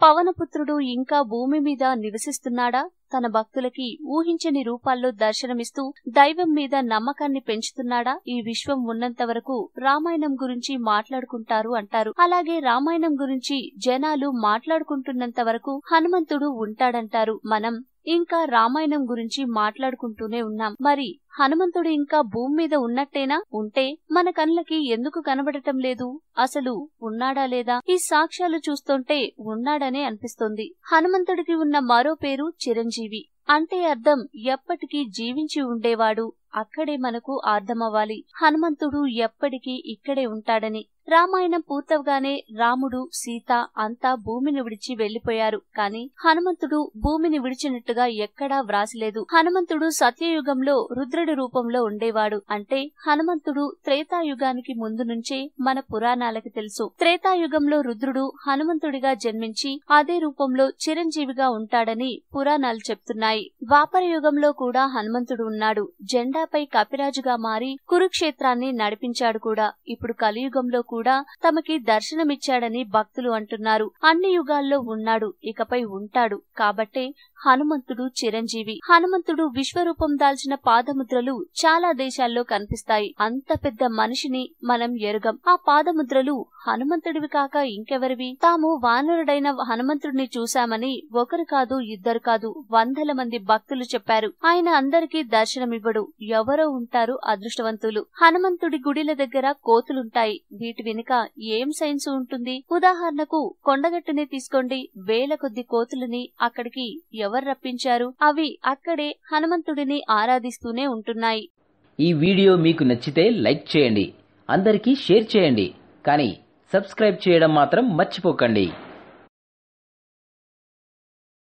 పవనపుత్రుడు ఇంకా భూమి మీద నివసిస్తున్నాడా? తన భక్తులకి ఊహించని రూపాల్లో దర్శనమిస్తూ దైవం మీద నమ్మకాన్ని పెంచుతున్నాడా? ఈ విశ్వం ఉన్నంత వరకు రామాయణం గురించి మాట్లాడుకుంటారు అంటారు. అలాగే రామాయణం గురించి జనాలు మాట్లాడుకుంటున్నంత వరకు హనుమంతుడు ఉంటాడంటారు. మనం ఇంకా రామాయణం గురించి మాట్లాడుకుంటూనే ఉన్నాం. మరి హనుమంతుడు ఇంకా భూమి మీద ఉన్నట్టేనా? ఉంటే మన కళ్ళకి ఎందుకు కనబడటం లేదు? అసలు ఉన్నాడా లేదా? ఈ సాక్ష్యాలు చూస్తుంటే ఉన్నాడనే అనిపిస్తోంది. హనుమంతుడికి ఉన్న మరో పేరు చిరంజీవి. అంటే అర్థం ఎప్పటికీ జీవించి ఉండేవాడు. అక్కడే మనకు అర్థమవ్వాలి. హనుమంతుడు ఎప్పటికీ ఇక్కడే ఉంటాడని. రామాయణం పూర్తవగానే రాముడు, సీత అంతా భూమిని విడిచి వెళ్లిపోయారు. కాని హనుమంతుడు భూమిని విడిచినట్టుగా ఎక్కడా వ్రాసిలేదు. హనుమంతుడు సత్యయుగంలో రుద్రుడి రూపంలో ఉండేవాడు. అంటే హనుమంతుడు త్రేతాయుగానికి ముందు నుంచే మన పురాణాలకి తెలుసు. త్రేతాయుగంలో రుద్రుడు హనుమంతుడిగా జన్మించి అదే రూపంలో చిరంజీవిగా ఉంటాడని పురాణాలు చెప్తున్నాయి. ద్వాపర యుగంలో కూడా హనుమంతుడు ఉన్నాడు. జెండాపై కపిరాజుగా మారి కురుక్షేత్రాన్ని నడిపించాడు కూడా. ఇప్పుడు కలియుగంలో కూడా తమకి దర్శనమిచ్చాడని భక్తులు అంటున్నారు. అన్ని యుగాల్లో ఉన్నాడు, ఇకపై ఉంటాడు. కాబట్టే హనుమంతుడు చిరంజీవి. హనుమంతుడు విశ్వరూపం దాల్చిన పాదముద్రలు చాలా దేశాల్లో కనిపిస్తాయి. అంత పెద్ద మనిషిని మనం ఎరుగం. ఆ పాదముద్రలు హనుమంతుడివి కాక ఇంకెవరివి? తాము వానరుడైన హనుమంతుడిని చూశామని ఒకరు కాదు, ఇద్దరు కాదు, వందల మంది భక్తులు చెప్పారు. ఆయన అందరికీ దర్శనమివ్వడు. ఎవరో ఉంటారు అదృష్టవంతులు. హనుమంతుడి గుడిల దగ్గర కోతులుంటాయి. వీటి వెనుక ఏం సైన్స్ ఉంటుంది? ఉదాహరణకు కొండగట్టునే తీసుకోండి. వేల కొద్ది కోతులని అక్కడికి ఎవరు రప్పించారు? అవి అక్కడే హనుమంతుడిని ఆరాధిస్తూనే ఉంటున్నాయి. ఈ వీడియో మీకు నచ్చితే లైక్ చేయండి, అందరికీ షేర్ చేయండి, కానీ సబ్స్క్రైబ్ చేయడం మాత్రం మర్చిపోకండి.